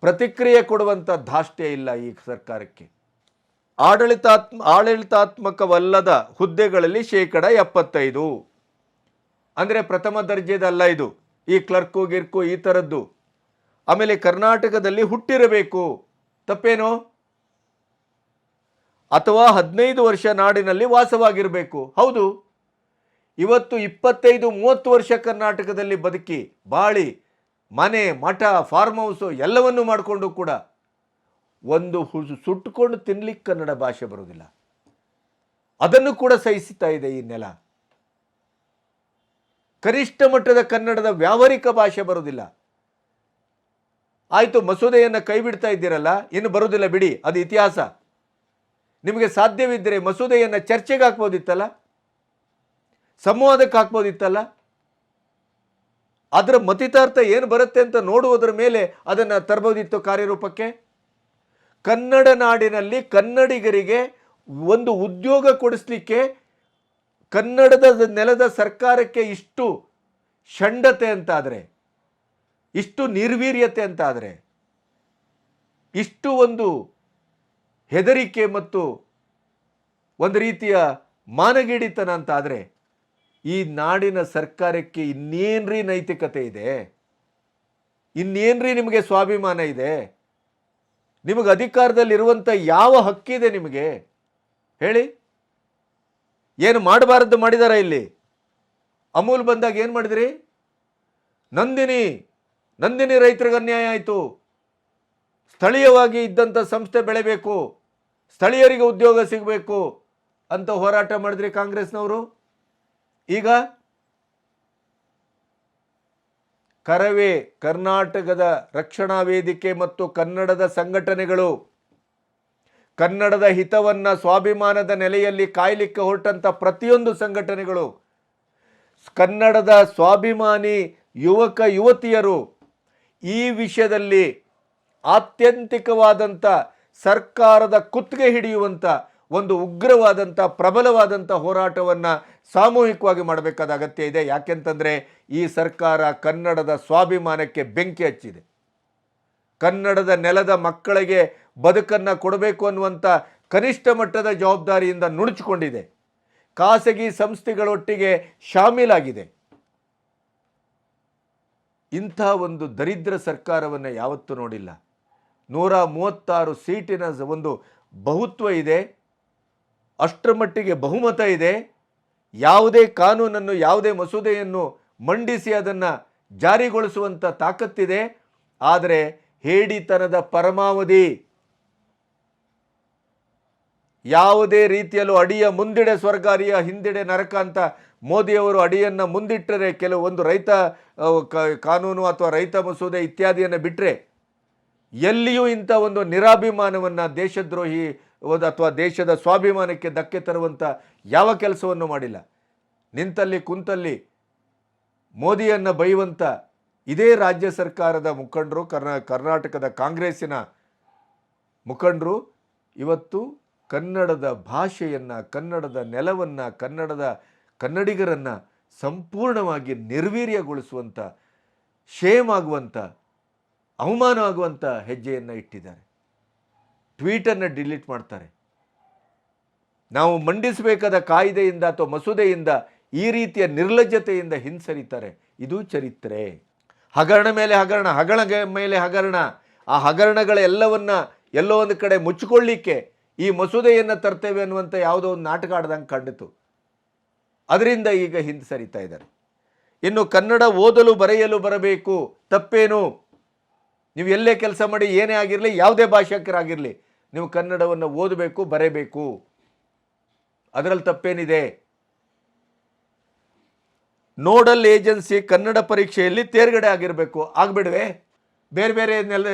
ಪ್ರತಿಕ್ರಿಯೆ ಕೊಡುವಂಥ ಧಾಷ್ಟ್ಯ ಇಲ್ಲ ಈ ಸರ್ಕಾರಕ್ಕೆ. ಆಡಳಿತಾತ್ಮಕವಲ್ಲದ ಹುದ್ದೆಗಳಲ್ಲಿ 75%, ಅಂದರೆ ಪ್ರಥಮ ದರ್ಜೆದಲ್ಲ ಇದು, ಈ ಕ್ಲರ್ಕು ಗಿರ್ಕು ಈ ಥರದ್ದು. ಆಮೇಲೆ ಕರ್ನಾಟಕದಲ್ಲಿ ಹುಟ್ಟಿರಬೇಕು, ತಪ್ಪೇನೋ? ಅಥವಾ 15 ವರ್ಷ ನಾಡಿನಲ್ಲಿ ವಾಸವಾಗಿರಬೇಕು, ಹೌದು. ಇವತ್ತು 25-30 ವರ್ಷ ಕರ್ನಾಟಕದಲ್ಲಿ ಬದುಕಿ ಬಾಳಿ ಮನೆ, ಮಠ, ಫಾರ್ಮ್ ಹೌಸು ಎಲ್ಲವನ್ನೂ ಮಾಡಿಕೊಂಡು ಕೂಡ ಒಂದು ಸುಟ್ಟುಕೊಂಡು ತಿನ್ಲಿಕ್ಕೆ ಕನ್ನಡ ಭಾಷೆ ಬರೋದಿಲ್ಲ. ಅದನ್ನು ಕೂಡ ಸಹಿಸ್ತಾ ಇದೆ ಈ ನೆಲ. ಕನಿಷ್ಠ ಮಟ್ಟದ ಕನ್ನಡದ ವ್ಯಾವಹಾರಿಕ ಭಾಷೆ ಬರೋದಿಲ್ಲ. ಆಯಿತು, ಮಸೂದೆಯನ್ನು ಕೈ ಬಿಡ್ತಾ ಇದ್ದೀರಲ್ಲ, ಇನ್ನು ಬರೋದಿಲ್ಲ ಬಿಡಿ, ಅದು ಇತಿಹಾಸ. ನಿಮಗೆ ಸಾಧ್ಯವಿದ್ದರೆ ಮಸೂದೆಯನ್ನು ಚರ್ಚೆಗೆ ಹಾಕ್ಬೋದಿತ್ತಲ್ಲ, ಸಂವಾದಕ್ಕೆ ಹಾಕ್ಬೋದಿತ್ತಲ್ಲ. ಅದರ ಮತಿತಾರ್ಥ ಏನು ಬರುತ್ತೆ ಅಂತ ನೋಡುವುದರ ಮೇಲೆ ಅದನ್ನು ತರಬಹುದಿತ್ತು ಕಾರ್ಯರೂಪಕ್ಕೆ. ಕನ್ನಡ ನಾಡಿನಲ್ಲಿ ಕನ್ನಡಿಗರಿಗೆ ಒಂದು ಉದ್ಯೋಗ ಕೊಡಿಸ್ಲಿಕ್ಕೆ ಕನ್ನಡದ ನೆಲದ ಸರ್ಕಾರಕ್ಕೆ ಇಷ್ಟು ಷಂಡತೆ ಅಂತಾದರೆ, ಇಷ್ಟು ನಿರ್ವೀರ್ಯತೆ ಅಂತಾದರೆ, ಇಷ್ಟು ಒಂದು ಹೆದರಿಕೆ ಮತ್ತು ಒಂದು ರೀತಿಯ ಮಾನಗೇಡಿತನ ಅಂತಾದರೆ, ಈ ನಾಡಿನ ಸರ್ಕಾರಕ್ಕೆ ಇನ್ನೇನ್ರಿ ನೈತಿಕತೆ ಇದೆ? ಇನ್ನೇನ್ರಿ ನಿಮಗೆ ಸ್ವಾಭಿಮಾನ ಇದೆ? ನಿಮಗೆ ಅಧಿಕಾರದಲ್ಲಿರುವಂಥ ಯಾವ ಹಕ್ಕಿದೆ ನಿಮಗೆ ಹೇಳಿ? ಏನು ಮಾಡಬಾರದು ಮಾಡಿದಾರ ಇಲ್ಲಿ? ಅಮೂಲ್ ಬಂದಾಗ ಏನು ಮಾಡಿದ್ರಿ? ನಂದಿನಿ ರೈತರಿಗೆ ಅನ್ಯಾಯ ಆಯಿತು, ಸ್ಥಳೀಯವಾಗಿ ಇದ್ದಂಥ ಸಂಸ್ಥೆ ಬೆಳೆಬೇಕು, ಸ್ಥಳೀಯರಿಗೆ ಉದ್ಯೋಗ ಸಿಗಬೇಕು ಅಂತ ಹೋರಾಟ ಮಾಡಿದ್ರಿ ಕಾಂಗ್ರೆಸ್ನವರು. ಈಗ ಕರವೇ, ಕರ್ನಾಟಕದ ರಕ್ಷಣಾ ವೇದಿಕೆ ಮತ್ತು ಕನ್ನಡದ ಸಂಘಟನೆಗಳು ಕನ್ನಡದ ಹಿತವನ್ನು ಸ್ವಾಭಿಮಾನದ ನೆಲೆಯಲ್ಲಿ ಕಾಯಲಿಕ್ಕೆ ಹೊರಟಂಥ ಪ್ರತಿಯೊಂದು ಸಂಘಟನೆಗಳು, ಕನ್ನಡದ ಸ್ವಾಭಿಮಾನಿ ಯುವಕ ಯುವತಿಯರು ಈ ವಿಷಯದಲ್ಲಿ ಆತ್ಯಂತಿಕವಾದಂಥ ಸರ್ಕಾರದ ಕುತ್ತಿಗೆ ಹಿಡಿಯುವಂಥ ಒಂದು ಉಗ್ರವಾದಂಥ ಪ್ರಬಲವಾದಂಥ ಹೋರಾಟವನ್ನು ಸಾಮೂಹಿಕವಾಗಿ ಮಾಡಬೇಕಾದ ಅಗತ್ಯ ಇದೆ. ಯಾಕೆಂತಂದರೆ ಈ ಸರ್ಕಾರ ಕನ್ನಡದ ಸ್ವಾಭಿಮಾನಕ್ಕೆ ಬೆಂಕಿ ಹಚ್ಚಿದೆ. ಕನ್ನಡದ ನೆಲದ ಮಕ್ಕಳಿಗೆ ಬದುಕನ್ನು ಕೊಡಬೇಕು ಅನ್ನುವಂಥ ಕನಿಷ್ಠ ಮಟ್ಟದ ಜವಾಬ್ದಾರಿಯಿಂದ ನುಣುಚಿಕೊಂಡಿದೆ. ಖಾಸಗಿ ಸಂಸ್ಥೆಗಳೊಟ್ಟಿಗೆ ಶಾಮೀಲಾಗಿದೆ. ಇಂಥ ಒಂದು ದರಿದ್ರ ಸರ್ಕಾರವನ್ನು ಯಾವತ್ತೂ ನೋಡಿಲ್ಲ. 136 ಸೀಟಿನ ಒಂದು ಬಹುತ್ವ ಇದೆ, ಅಷ್ಟರ ಮಟ್ಟಿಗೆ ಬಹುಮತ ಇದೆ. ಯಾವುದೇ ಕಾನೂನನ್ನು, ಯಾವುದೇ ಮಸೂದೆಯನ್ನು ಮಂಡಿಸಿ ಅದನ್ನು ಜಾರಿಗೊಳಿಸುವಂಥ ತಾಕತ್ತಿದೆ. ಆದರೆ ಹೇಡಿತನದ ಪರಮಾವಧಿ, ಯಾವುದೇ ರೀತಿಯಲ್ಲೂ ಅಡಿಯ ಮುಂದಿಡೆ ಸ್ವರ್ಗ, ಅಡಿಯ ಹಿಂದಿಡೆ ನರಕ ಅಂತ ಮೋದಿಯವರು ಅಡಿಯನ್ನು ಮುಂದಿಟ್ಟರೆ, ಕೆಲವೊಂದು ರೈತ ಕಾನೂನು ಅಥವಾ ರೈತ ಮಸೂದೆ ಇತ್ಯಾದಿಯನ್ನು ಬಿಟ್ಟರೆ ಎಲ್ಲಿಯೂ ಇಂಥ ಒಂದು ನಿರಾಭಿಮಾನವನ್ನು, ದೇಶದ್ರೋಹಿ ಅಥವಾ ದೇಶದ ಸ್ವಾಭಿಮಾನಕ್ಕೆ ಧಕ್ಕೆ ತರುವಂಥ ಯಾವ ಕೆಲಸವನ್ನು ಮಾಡಿಲ್ಲ. ನಿಂತಲ್ಲಿ ಕುಂತಲ್ಲಿ ಮೋದಿಯನ್ನು ಬೈಯುವಂಥ ಇದೇ ರಾಜ್ಯ ಸರ್ಕಾರದ ಮುಖಂಡರು, ಕರ್ನಾಟಕದ ಕಾಂಗ್ರೆಸ್ಸಿನ ಮುಖಂಡರು ಇವತ್ತು ಕನ್ನಡದ ಭಾಷೆಯನ್ನು, ಕನ್ನಡದ ನೆಲವನ್ನು, ಕನ್ನಡಿಗರನ್ನು ಸಂಪೂರ್ಣವಾಗಿ ನಿರ್ವೀರ್ಯಗೊಳಿಸುವಂಥ, ಶೇಮ್ ಆಗುವಂಥ, ಅವಮಾನ ಆಗುವಂಥ ಹೆಜ್ಜೆಯನ್ನು ಇಟ್ಟಿದ್ದಾರೆ. ಟ್ವೀಟನ್ನು ಡಿಲೀಟ್ ಮಾಡ್ತಾರೆ. ನಾವು ಮಂಡಿಸಬೇಕಾದ ಕಾಯ್ದೆಯಿಂದ ಅಥವಾ ಮಸೂದೆಯಿಂದ ಈ ರೀತಿಯ ನಿರ್ಲಜ್ಜತೆಯಿಂದ ಹಿಂಸರಿತಾರೆ. ಇದು ಚರಿತ್ರೆ. ಹಗರಣ ಮೇಲೆ ಹಗರಣ, ಹಗರಣ ಮೇಲೆ ಹಗರಣ. ಆ ಹಗರಣಗಳೆಲ್ಲವನ್ನ ಎಲ್ಲೋ ಒಂದು ಕಡೆ ಮುಚ್ಚಿಕೊಳ್ಳಿಕ್ಕೆ ಈ ಮಸೂದೆಯನ್ನು ತರ್ತೇವೆ ಅನ್ನುವಂಥ ಯಾವುದೋ ಒಂದು ನಾಟಕ ಆಡ್ದಂಗೆ ಕಂಡಿತು. ಅದರಿಂದ ಈಗ ಹಿಂಸರಿತಾ ಇದ್ದಾರೆ. ಇನ್ನು ಕನ್ನಡ ಓದಲು ಬರೆಯಲು ಬರಬೇಕು, ತಪ್ಪೇನು? ನೀವು ಎಲ್ಲೇ ಕೆಲಸ ಮಾಡಿ, ಏನೇ ಆಗಿರಲಿ, ಯಾವುದೇ ಭಾಷಿಕರಾಗಿರಲಿ, ನೀವು ಕನ್ನಡವನ್ನು ಓದಬೇಕು, ಬರೆಯಬೇಕು. ಅದರಲ್ಲಿ ತಪ್ಪೇನಿದೆ? ನೋಡಲ್ ಏಜೆನ್ಸಿ ಕನ್ನಡ ಪರೀಕ್ಷೆಯಲ್ಲಿ ತೇರ್ಗಡೆ ಆಗಿರಬೇಕು, ಆಗ್ಬಿಡ್ವೆ? ಬೇರೆ ಬೇರೆ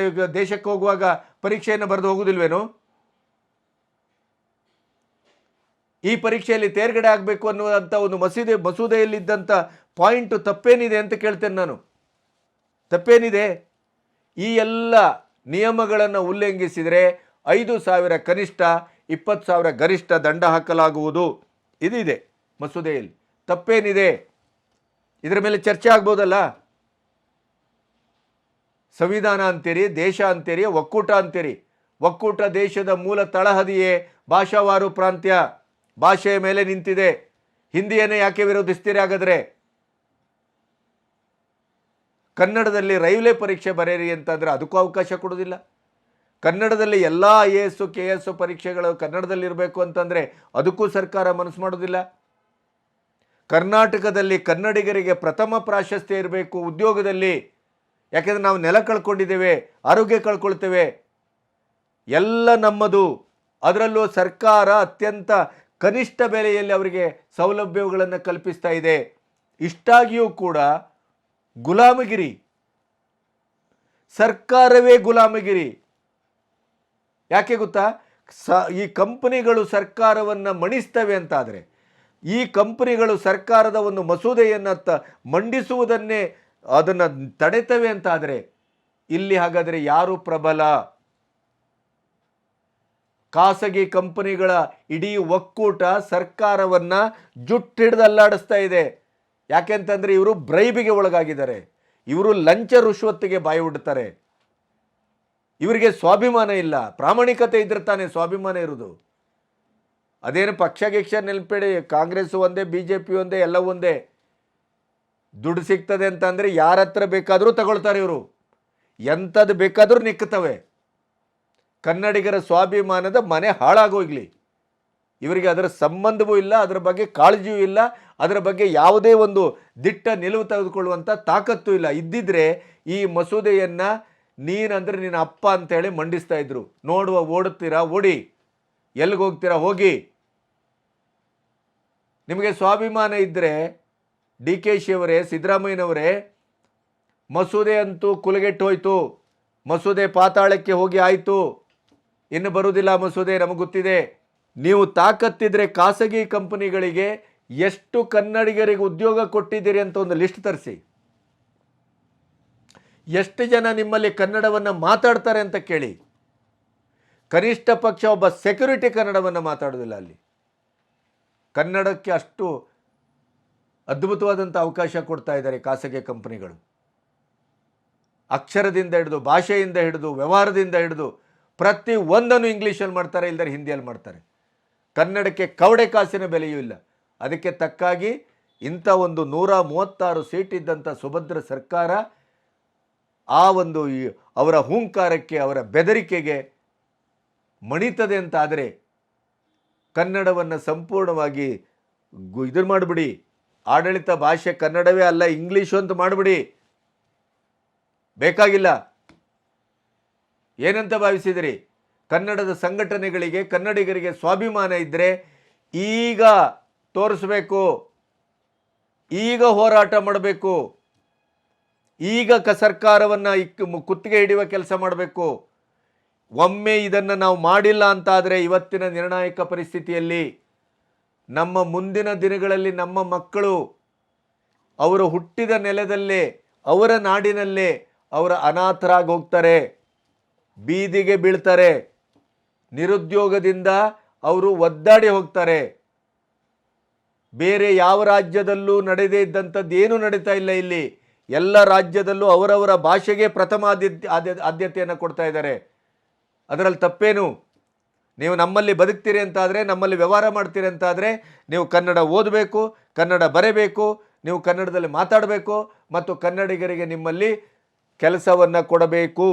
ದೇಶಕ್ಕೆ ಹೋಗುವಾಗ ಪರೀಕ್ಷೆಯನ್ನು ಬರೆದು ಹೋಗುದಿಲ್ವೇನು? ಈ ಪರೀಕ್ಷೆಯಲ್ಲಿ ತೇರ್ಗಡೆ ಆಗಬೇಕು ಅನ್ನುವಂಥ ಒಂದು ಮಸೂದೆಯಲ್ಲಿದ್ದಂಥ ಪಾಯಿಂಟು ತಪ್ಪೇನಿದೆ ಅಂತ ಕೇಳ್ತೇನೆ ನಾನು. ತಪ್ಪೇನಿದೆ? ಈ ಎಲ್ಲ ನಿಯಮಗಳನ್ನು ಉಲ್ಲಂಘಿಸಿದರೆ 5,000 ಕನಿಷ್ಠ, 20,000 ಗರಿಷ್ಠ ದಂಡ ಹಾಕಲಾಗುವುದು. ಇದಿದೆ ಮಸೂದೆಯಲ್ಲಿ. ತಪ್ಪೇನಿದೆ? ಇದರ ಮೇಲೆ ಚರ್ಚೆ ಆಗ್ಬೋದಲ್ಲ? ಸಂವಿಧಾನ ಅಂತೀರಿ, ದೇಶ ಅಂತೀರಿ, ಒಕ್ಕೂಟ ಅಂತೀರಿ. ಒಕ್ಕೂಟ ದೇಶದ ಮೂಲ ತಳಹದಿಯೇ ಭಾಷಾವಾರು ಪ್ರಾಂತ್ಯ, ಭಾಷೆಯ ಮೇಲೆ ನಿಂತಿದೆ. ಹಿಂದಿಯನ್ನೇ ಯಾಕೆ ವಿರೋಧಿಸ್ತೀರಿ? ಹಾಗಾದರೆ ಕನ್ನಡದಲ್ಲಿ ರೈಲ್ವೆ ಪರೀಕ್ಷೆ ಬರೆಯಿರಿ ಅಂತಂದರೆ ಅದಕ್ಕೂ ಅವಕಾಶ ಕೊಡೋದಿಲ್ಲ. ಕನ್ನಡದಲ್ಲಿ ಎಲ್ಲ IAS KS ಪರೀಕ್ಷೆಗಳು ಕನ್ನಡದಲ್ಲಿರಬೇಕು ಅಂತಂದರೆ ಅದಕ್ಕೂ ಸರ್ಕಾರ ಮನಸ್ಸು ಮಾಡೋದಿಲ್ಲ. ಕರ್ನಾಟಕದಲ್ಲಿ ಕನ್ನಡಿಗರಿಗೆ ಪ್ರಥಮ ಪ್ರಾಶಸ್ತ್ಯ ಇರಬೇಕು ಉದ್ಯೋಗದಲ್ಲಿ. ಯಾಕೆಂದರೆ ನಾವು ನೆಲ ಕಳ್ಕೊಂಡಿದ್ದೇವೆ, ಆರೋಗ್ಯ ಕಳ್ಕೊಳ್ತೇವೆ, ಎಲ್ಲ ನಮ್ಮದು. ಅದರಲ್ಲೂ ಸರ್ಕಾರ ಅತ್ಯಂತ ಕನಿಷ್ಠ ಬೆಲೆಯಲ್ಲಿ ಅವರಿಗೆ ಸೌಲಭ್ಯಗಳನ್ನು ಕಲ್ಪಿಸ್ತಾ ಇದೆ. ಇಷ್ಟಾಗಿಯೂ ಕೂಡ ಗುಲಾಮಗಿರಿ, ಸರ್ಕಾರವೇ ಗುಲಾಮಗಿರಿ. ಯಾಕೆ ಗೊತ್ತಾ? ಈ ಕಂಪನಿಗಳು ಸರ್ಕಾರವನ್ನು ಮಣಿಸ್ತವೆ ಅಂತಾದರೆ, ಈ ಕಂಪನಿಗಳು ಸರ್ಕಾರದ ಒಂದು ಮಸೂದೆಯನ್ನು ಮಂಡಿಸುವುದನ್ನೇ ಅದನ್ನು ತಡೆತವೆ ಅಂತ ಆದರೆ ಇಲ್ಲಿ ಹಾಗಾದರೆ ಯಾರು ಪ್ರಬಲ? ಖಾಸಗಿ ಕಂಪನಿಗಳ ಇಡೀ ಒಕ್ಕೂಟ ಸರ್ಕಾರವನ್ನು ಜುಟ್ಟಿಡಿದು ಅಲ್ಲಾಡಿಸ್ತಾ ಇದೆ. ಯಾಕೆಂತಂದರೆ ಇವರು ಬ್ರೈಬಿಗೆ ಒಳಗಾಗಿದ್ದಾರೆ, ಇವರು ಲಂಚ ರುಶ್ವತ್ತಿಗೆ ಬಾಯಿ ಬಿಡ್ತಾರೆ, ಇವರಿಗೆ ಸ್ವಾಭಿಮಾನ ಇಲ್ಲ. ಪ್ರಾಮಾಣಿಕತೆ ಇದ್ರೆ ತಾನೇ ಸ್ವಾಭಿಮಾನ ಇರೋದು. ಅದೇನು ಪಕ್ಷ ಗಿಕ್ಷ ನೆಲ್ಪೇಡಿ, ಕಾಂಗ್ರೆಸ್ ಒಂದೇ, BJP ಒಂದೇ, ಎಲ್ಲ ಒಂದೇ. ದುಡ್ಡು ಸಿಗ್ತದೆ ಅಂತಂದರೆ ಯಾರ ಹತ್ರ ಬೇಕಾದರೂ ತಗೊಳ್ತಾರೆ ಇವರು, ಎಂಥದ್ದು ಬೇಕಾದರೂ ನಿಕ್ಕುತ್ತವೆ. ಕನ್ನಡಿಗರ ಸ್ವಾಭಿಮಾನದ ಮನೆ ಹಾಳಾಗೋಗ್ಲಿ, ಇವರಿಗೆ ಅದರ ಸಂಬಂಧವೂ ಇಲ್ಲ, ಅದರ ಬಗ್ಗೆ ಕಾಳಜಿಯೂ ಇಲ್ಲ, ಅದರ ಬಗ್ಗೆ ಯಾವುದೇ ಒಂದು ದಿಟ್ಟ ನಿಲುವು ತೆಗೆದುಕೊಳ್ಳುವಂಥ ತಾಕತ್ತೂ ಇಲ್ಲ. ಇದ್ದಿದ್ರೆ ಈ ಮಸೂದೆಯನ್ನು ನೀನಂದರೆ ನಿನ್ನ ಅಪ್ಪ ಅಂತೇಳಿ ಮಂಡಿಸ್ತಾ ಇದ್ರು. ನೋಡುವ, ಓಡುತ್ತೀರಾ ಓಡಿ, ಎಲ್ಲಿಗೆ ಹೋಗ್ತೀರಾ ಹೋಗಿ. ನಿಮಗೆ ಸ್ವಾಭಿಮಾನ ಇದ್ದರೆ DKಶಿ ಅವರೇ, ಸಿದ್ದರಾಮಯ್ಯನವರೇ, ಮಸೂದೆ ಅಂತೂ ಕುಲಗೆಟ್ಟು ಹೋಯ್ತು, ಮಸೂದೆ ಪಾತಾಳಕ್ಕೆ ಹೋಗಿ ಆಯಿತು, ಇನ್ನು ಬರುವುದಿಲ್ಲ ಮಸೂದೆ, ನಮಗೆ ಗೊತ್ತಿದೆ. ನೀವು ತಾಕತ್ತಿದ್ರೆ ಖಾಸಗಿ ಕಂಪನಿಗಳಿಗೆ ಎಷ್ಟು ಕನ್ನಡಿಗರಿಗೆ ಉದ್ಯೋಗ ಕೊಟ್ಟಿದ್ದೀರಿ ಅಂತ ಒಂದು ಲಿಸ್ಟ್ ತರಿಸಿ. ಎಷ್ಟು ಜನ ನಿಮ್ಮಲ್ಲಿ ಕನ್ನಡವನ್ನು ಮಾತಾಡ್ತಾರೆ ಅಂತ ಕೇಳಿ. ಕನಿಷ್ಠ ಪಕ್ಷ ಒಬ್ಬ ಸೆಕ್ಯೂರಿಟಿ ಕನ್ನಡವನ್ನು ಮಾತಾಡೋದಿಲ್ಲ ಅಲ್ಲಿ. ಕನ್ನಡಕ್ಕೆ ಅಷ್ಟು ಅದ್ಭುತವಾದಂಥ ಅವಕಾಶ ಕೊಡ್ತಾ ಇದ್ದಾರೆ ಖಾಸಗಿ ಕಂಪನಿಗಳು. ಅಕ್ಷರದಿಂದ ಹಿಡಿದು, ಭಾಷೆಯಿಂದ ಹಿಡಿದು, ವ್ಯವಹಾರದಿಂದ ಹಿಡಿದು ಪ್ರತಿ ಒಂದನ್ನು ಇಂಗ್ಲೀಷಲ್ಲಿ ಮಾಡ್ತಾರೆ, ಇಲ್ಲದ್ರೆ ಹಿಂದಿಯಲ್ಲಿ ಮಾಡ್ತಾರೆ. ಕನ್ನಡಕ್ಕೆ ಕವಡೆ ಕಾಸಿನ ಬೆಲೆಯೂ ಇಲ್ಲ. ಅದಕ್ಕೆ ತಕ್ಕಾಗಿ ಇಂಥ ಒಂದು 136 ಸೀಟ್ ಇದ್ದಂಥ ಸುಭದ್ರ ಸರ್ಕಾರ ಆ ಒಂದು ಅವರ ಹೂಂಕಾರಕ್ಕೆ, ಅವರ ಬೆದರಿಕೆಗೆ ಮಣಿತದೆ ಅಂತಾದರೆ ಕನ್ನಡವನ್ನು ಸಂಪೂರ್ಣವಾಗಿ ಇದನ್ನು ಮಾಡಿಬಿಡಿ. ಆಡಳಿತ ಭಾಷೆ ಕನ್ನಡವೇ ಅಲ್ಲ, ಇಂಗ್ಲೀಷು ಅಂತ ಮಾಡಿಬಿಡಿ, ಬೇಕಾಗಿಲ್ಲ. ಏನಂತ ಭಾವಿಸಿದಿರಿ? ಕನ್ನಡದ ಸಂಘಟನೆಗಳಿಗೆ, ಕನ್ನಡಿಗರಿಗೆ ಸ್ವಾಭಿಮಾನ ಇದ್ದರೆ ಈಗ ತೋರಿಸಬೇಕು, ಈಗ ಹೋರಾಟ ಮಾಡಬೇಕು, ಈಗ ಸರ್ಕಾರವನ್ನು ಕುತ್ತಿಗೆ ಹಿಡಿಯುವ ಕೆಲಸ ಮಾಡಬೇಕು. ಒಮ್ಮೆ ಇದನ್ನು ನಾವು ಮಾಡಿಲ್ಲ ಅಂತಾದರೆ ಇವತ್ತಿನ ನಿರ್ಣಾಯಕ ಪರಿಸ್ಥಿತಿಯಲ್ಲಿ ನಮ್ಮ ಮುಂದಿನ ದಿನಗಳಲ್ಲಿ ನಮ್ಮ ಮಕ್ಕಳು ಅವರು ಹುಟ್ಟಿದ ನೆಲದಲ್ಲೇ, ಅವರ ನಾಡಿನಲ್ಲೇ ಅವರ ಅನಾಥರಾಗಿ ಹೋಗ್ತಾರೆ, ಬೀದಿಗೆ ಬೀಳ್ತಾರೆ, ನಿರುದ್ಯೋಗದಿಂದ ಅವರು ಒದ್ದಾಡಿ ಹೋಗ್ತಾರೆ. ಬೇರೆ ಯಾವ ರಾಜ್ಯದಲ್ಲೂ ನಡೆದೇ ಇದ್ದಂಥದ್ದು ಏನೂ ನಡೀತಾ ಇಲ್ಲ ಇಲ್ಲಿ. ಎಲ್ಲ ರಾಜ್ಯದಲ್ಲೂ ಅವರವರ ಭಾಷೆಗೆ ಪ್ರಥಮ ಆದ್ಯತೆಯನ್ನು ಕೊಡ್ತಾ ಇದ್ದಾರೆ. ಅದರಲ್ಲಿ ತಪ್ಪೇನು? ನೀವು ನಮ್ಮಲ್ಲಿ ಬದುಕ್ತೀರಿ ಅಂತಾದರೆ, ನಮ್ಮಲ್ಲಿ ವ್ಯವಹಾರ ಮಾಡ್ತೀರಿ ಅಂತಾದರೆ ನೀವು ಕನ್ನಡ ಓದಬೇಕು, ಕನ್ನಡ ಬರೆಯಬೇಕು, ನೀವು ಕನ್ನಡದಲ್ಲಿ ಮಾತಾಡಬೇಕು ಮತ್ತು ಕನ್ನಡಿಗರಿಗೆ ನಿಮ್ಮಲ್ಲಿ ಕೆಲಸವನ್ನು ಕೊಡಬೇಕು.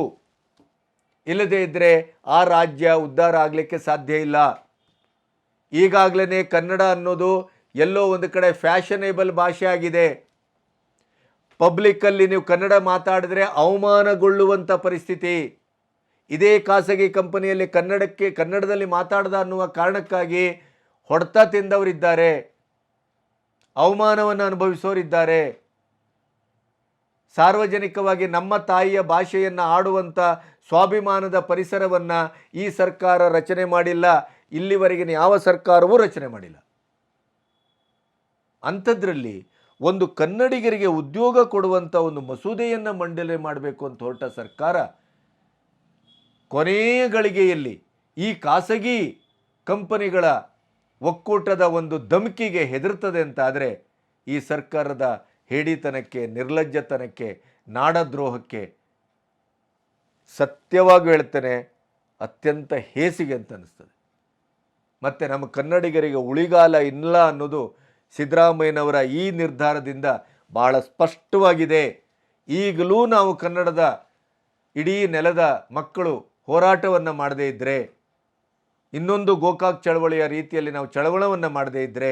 ಇಲ್ಲದೇ ಇದ್ದರೆ ಆ ರಾಜ್ಯ ಉದ್ಧಾರ ಆಗಲಿಕ್ಕೆ ಸಾಧ್ಯ ಇಲ್ಲ. ಈಗಾಗಲೇ ಕನ್ನಡ ಅನ್ನೋದು ಎಲ್ಲೋ ಒಂದು ಕಡೆ ಫ್ಯಾಷನೇಬಲ್ ಭಾಷೆ ಆಗಿದೆ. ಪಬ್ಲಿಕ್ಕಲ್ಲಿ ನೀವು ಕನ್ನಡ ಮಾತಾಡಿದ್ರೆ ಅವಮಾನಗೊಳ್ಳುವಂಥ ಪರಿಸ್ಥಿತಿ. ಇದೇ ಖಾಸಗಿ ಕಂಪನಿಯಲ್ಲಿ ಕನ್ನಡದಲ್ಲಿ ಮಾತಾಡದ ಅನ್ನುವ ಕಾರಣಕ್ಕಾಗಿ ಹೊಡೆತ ತಿಂದವರಿದ್ದಾರೆ, ಅವಮಾನವನ್ನು ಅನುಭವಿಸೋರಿದ್ದಾರೆ. ಸಾರ್ವಜನಿಕವಾಗಿ ನಮ್ಮ ತಾಯಿಯ ಭಾಷೆಯನ್ನು ಆಡುವಂಥ ಸ್ವಾಭಿಮಾನದ ಪರಿಸರವನ್ನು ಈ ಸರ್ಕಾರ ರಚನೆ ಮಾಡಿಲ್ಲ, ಇಲ್ಲಿವರೆಗಿನ ಯಾವ ಸರ್ಕಾರವೂ ರಚನೆ ಮಾಡಿಲ್ಲ. ಅಂಥದ್ರಲ್ಲಿ ಒಂದು ಕನ್ನಡಿಗರಿಗೆ ಉದ್ಯೋಗ ಕೊಡುವಂಥ ಒಂದು ಮಸೂದೆಯನ್ನು ಮಂಡನೆ ಮಾಡಬೇಕು ಅಂತ ಹೊರಟ ಸರ್ಕಾರ ಕೊನೆಯ ಗಳಿಗೆಯಲ್ಲಿ ಈ ಖಾಸಗಿ ಕಂಪನಿಗಳ ಒಕ್ಕೂಟದ ಒಂದು ಧಮಕಿಗೆ ಹೆದರ್ತದೆ ಅಂತಾದರೆ ಈ ಸರ್ಕಾರದ ಹೇಡಿತನಕ್ಕೆ, ನಿರ್ಲಜ್ಜತನಕ್ಕೆ, ನಾಡದ್ರೋಹಕ್ಕೆ ಸತ್ಯವಾಗಿ ಹೇಳ್ತೇನೆ ಅತ್ಯಂತ ಹೇಸಿಗೆ ಅಂತ ಅನ್ನಿಸ್ತದೆ. ಮತ್ತು ನಮ್ಮ ಕನ್ನಡಿಗರಿಗೆ ಉಳಿಗಾಲ ಇಲ್ಲ ಅನ್ನೋದು ಸಿದ್ದರಾಮಯ್ಯನವರ ಈ ನಿರ್ಧಾರದಿಂದ ಭಾಳ ಸ್ಪಷ್ಟವಾಗಿದೆ. ಈಗಲೂ ನಾವು ಕನ್ನಡದ ಇಡೀ ನೆಲದ ಮಕ್ಕಳು ಹೋರಾಟವನ್ನು ಮಾಡದೇ ಇದ್ದರೆ, ಇನ್ನೊಂದು ಗೋಕಾಕ್ ಚಳವಳಿಯ ರೀತಿಯಲ್ಲಿ ನಾವು ಚಳವಳವನ್ನು ಮಾಡದೇ ಇದ್ದರೆ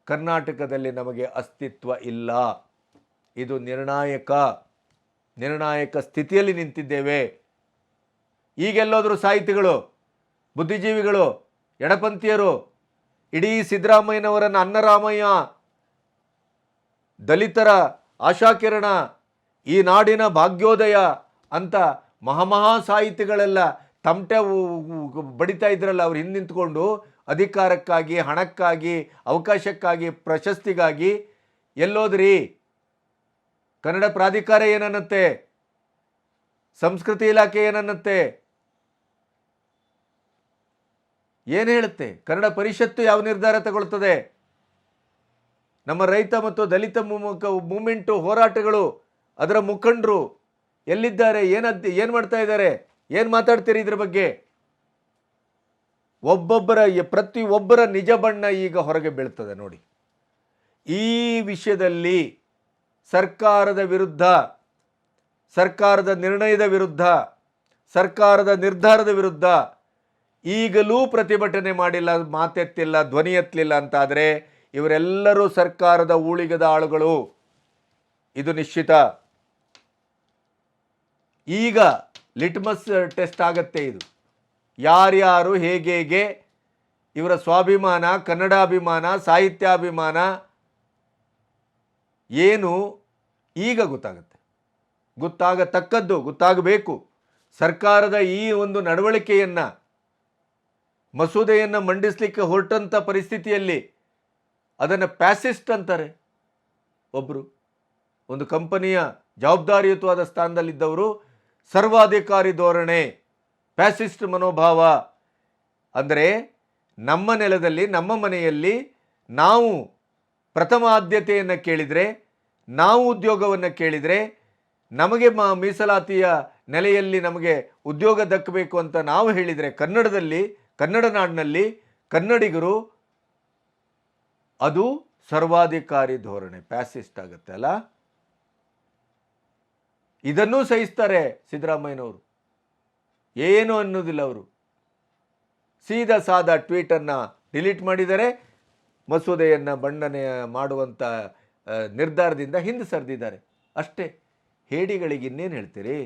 ಕರ್ನಾಟಕದಲ್ಲಿ ನಮಗೆ ಅಸ್ತಿತ್ವ ಇಲ್ಲ. ಇದು ನಿರ್ಣಾಯಕ ಸ್ಥಿತಿಯಲ್ಲಿ ನಿಂತಿದ್ದೇವೆ. ಈಗೆಲ್ಲೋದ್ರು ಸಾಹಿತಿಗಳು, ಬುದ್ಧಿಜೀವಿಗಳು, ಎಡಪಂಥೀಯರು ಇಡೀ ಸಿದ್ದರಾಮಯ್ಯನವರನ್ನು ಅನ್ನರಾಮಯ್ಯ, ದಲಿತರ ಆಶಾಕಿರಣ, ಈ ನಾಡಿನ ಭಾಗ್ಯೋದಯ ಅಂತ ಮಹಾಮಹಾ ಸಾಹಿತಿಗಳೆಲ್ಲ ತಮಟೆ ಬಡಿತಾ ಇದ್ರಲ್ಲ, ಅವ್ರು ಹಿಂದೆ ನಿಂತ್ಕೊಂಡು ಅಧಿಕಾರಕ್ಕಾಗಿ, ಹಣಕ್ಕಾಗಿ, ಅವಕಾಶಕ್ಕಾಗಿ, ಪ್ರಶಸ್ತಿಗಾಗಿ ಎಲ್ಲೋದ್ರಿ? ಕನ್ನಡ ಪ್ರಾಧಿಕಾರ ಏನನ್ನತ್ತೆ, ಸಂಸ್ಕೃತಿ ಇಲಾಖೆ ಏನನ್ನತ್ತೆ, ಏನು ಹೇಳುತ್ತೆ, ಕನ್ನಡ ಪರಿಷತ್ತು ಯಾವ ನಿರ್ಧಾರ ತಗೊಳ್ತದೆ, ನಮ್ಮ ರೈತ ಮತ್ತು ದಲಿತ ಮೂಮೆಂಟು ಹೋರಾಟಗಳು ಅದರ ಮುಖಂಡರು ಎಲ್ಲಿದ್ದಾರೆ, ಏನು ಮಾಡ್ತಾ ಇದ್ದಾರೆ, ಏನು ಮಾತಾಡ್ತೀರಿ ಇದ್ರ ಬಗ್ಗೆ? ಪ್ರತಿಯೊಬ್ಬರ ನಿಜ ಬಣ್ಣ ಈಗ ಹೊರಗೆ ಬೀಳ್ತದೆ ನೋಡಿ. ಈ ವಿಷಯದಲ್ಲಿ ಸರ್ಕಾರದ ವಿರುದ್ಧ, ಸರ್ಕಾರದ ನಿರ್ಣಯದ ವಿರುದ್ಧ, ಸರ್ಕಾರದ ನಿರ್ಧಾರದ ವಿರುದ್ಧ ಈಗಲೂ ಪ್ರತಿಭಟನೆ ಮಾಡಿಲ್ಲ, ಮಾತೆತ್ತಿಲ್ಲ, ಧ್ವನಿ ಎತ್ತಲಿಲ್ಲ ಅಂತಾದರೆ ಇವರೆಲ್ಲರೂ ಸರ್ಕಾರದ ಊಳಿಗದ ಆಳುಗಳು, ಇದು ನಿಶ್ಚಿತ. ಈಗ ಲಿಟ್ಮಸ್ ಟೆಸ್ಟ್ ಆಗತ್ತೆ ಇದು. ಯಾರ್ಯಾರು ಹೇಗೆ ಇವರ ಸ್ವಾಭಿಮಾನ, ಕನ್ನಡಾಭಿಮಾನ, ಸಾಹಿತ್ಯಾಭಿಮಾನ ಏನು ಈಗ ಗೊತ್ತಾಗುತ್ತೆ. ಗೊತ್ತಾಗಬೇಕು. ಸರ್ಕಾರದ ಈ ಒಂದು ನಡವಳಿಕೆಯನ್ನು, ಮಸೂದೆಯನ್ನು ಮಂಡಿಸಲಿಕ್ಕೆ ಹೊರಟಂಥ ಪರಿಸ್ಥಿತಿಯಲ್ಲಿ ಅದನ್ನು ಪ್ಯಾಸಿಸ್ಟ್ ಅಂತಾರೆ. ಒಂದು ಕಂಪನಿಯ ಜವಾಬ್ದಾರಿಯುತವಾದ ಸ್ಥಾನದಲ್ಲಿದ್ದವರು ಸರ್ವಾಧಿಕಾರಿ ಧೋರಣೆ, ಪ್ಯಾಸಿಸ್ಟ್ ಮನೋಭಾವ. ಅಂದರೆ ನಮ್ಮ ನೆಲದಲ್ಲಿ, ನಮ್ಮ ಮನೆಯಲ್ಲಿ ನಾವು ಪ್ರಥಮ ಆದ್ಯತೆಯನ್ನು ಕೇಳಿದರೆ, ನಾವು ಉದ್ಯೋಗವನ್ನು ಕೇಳಿದರೆ, ನಮಗೆ ಮೀಸಲಾತಿಯ ನೆಲೆಯಲ್ಲಿ ನಮಗೆ ಉದ್ಯೋಗ ದಕ್ಕಬೇಕು ಅಂತ ನಾವು ಹೇಳಿದರೆ, ಕನ್ನಡ ನಾಡಿನಲ್ಲಿ ಕನ್ನಡಿಗರು, ಅದು ಸರ್ವಾಧಿಕಾರಿ ಧೋರಣೆ, ಪ್ಯಾಸಿಸ್ಟ್ ಆಗುತ್ತೆ ಅಲ್ಲ. ಇದನ್ನೂ ಸಹಿಸ್ತಾರೆ ಸಿದ್ದರಾಮಯ್ಯನವರು, ಏನು ಅನ್ನೋದಿಲ್ಲ. ಅವರು ಸೀದಾ ಸಾದಾ ಟ್ವೀಟನ್ನು ಡಿಲೀಟ್ ಮಾಡಿದ್ದಾರೆ, ಮಸೂದೆಯನ್ನು ಬಣ್ಣನೆ ಮಾಡುವಂಥ ನಿರ್ಧಾರದಿಂದ ಹಿಂದೆ ಸರಿದಿದ್ದಾರೆ ಅಷ್ಟೇ. ಹೇಡಿಗಳಿಗೆ ಇನ್ನೇನು ಹೇಳ್ತೀರಿ,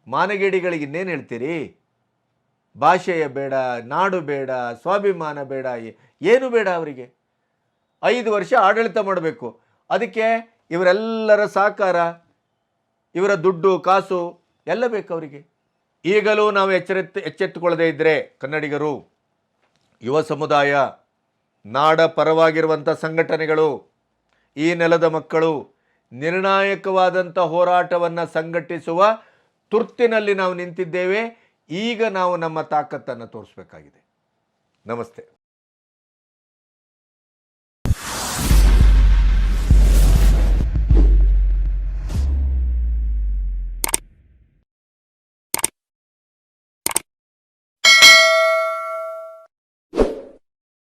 ಮಾನಗೇಡಿಗಳಿಗೆ ಇನ್ನೇನು ಹೇಳ್ತೀರಿ? ಭಾಷೆಯ ಬೇಡ, ನಾಡು ಬೇಡ, ಸ್ವಾಭಿಮಾನ ಬೇಡ, ಏನು ಬೇಡ ಅವರಿಗೆ. 5 ವರ್ಷ ಆಡಳಿತ ಮಾಡಬೇಕು, ಅದಕ್ಕೆ ಇವರೆಲ್ಲರ ಸಹಕಾರ, ಇವರ ದುಡ್ಡು ಕಾಸು ಎಲ್ಲ ಬೇಕು ಅವರಿಗೆ. ಈಗಲೂ ನಾವು ಎಚ್ಚೆತ್ತುಕೊಳ್ಳದೇ ಇದ್ದರೆ ಕನ್ನಡಿಗರು, ಯುವ ಸಮುದಾಯ, ನಾಡ ಪರವಾಗಿರುವಂಥ ಸಂಘಟನೆಗಳು, ಈ ನೆಲದ ಮಕ್ಕಳು ನಿರ್ಣಾಯಕವಾದಂಥ ಹೋರಾಟವನ್ನು ಸಂಘಟಿಸುವ ತುರ್ತಿನಲ್ಲಿ ನಾವು ನಿಂತಿದ್ದೇವೆ. ಈಗ ನಾವು ನಮ್ಮ ತಾಕತ್ತನ್ನು ತೋರಿಸಬೇಕಾಗಿದೆ. ನಮಸ್ತೆ.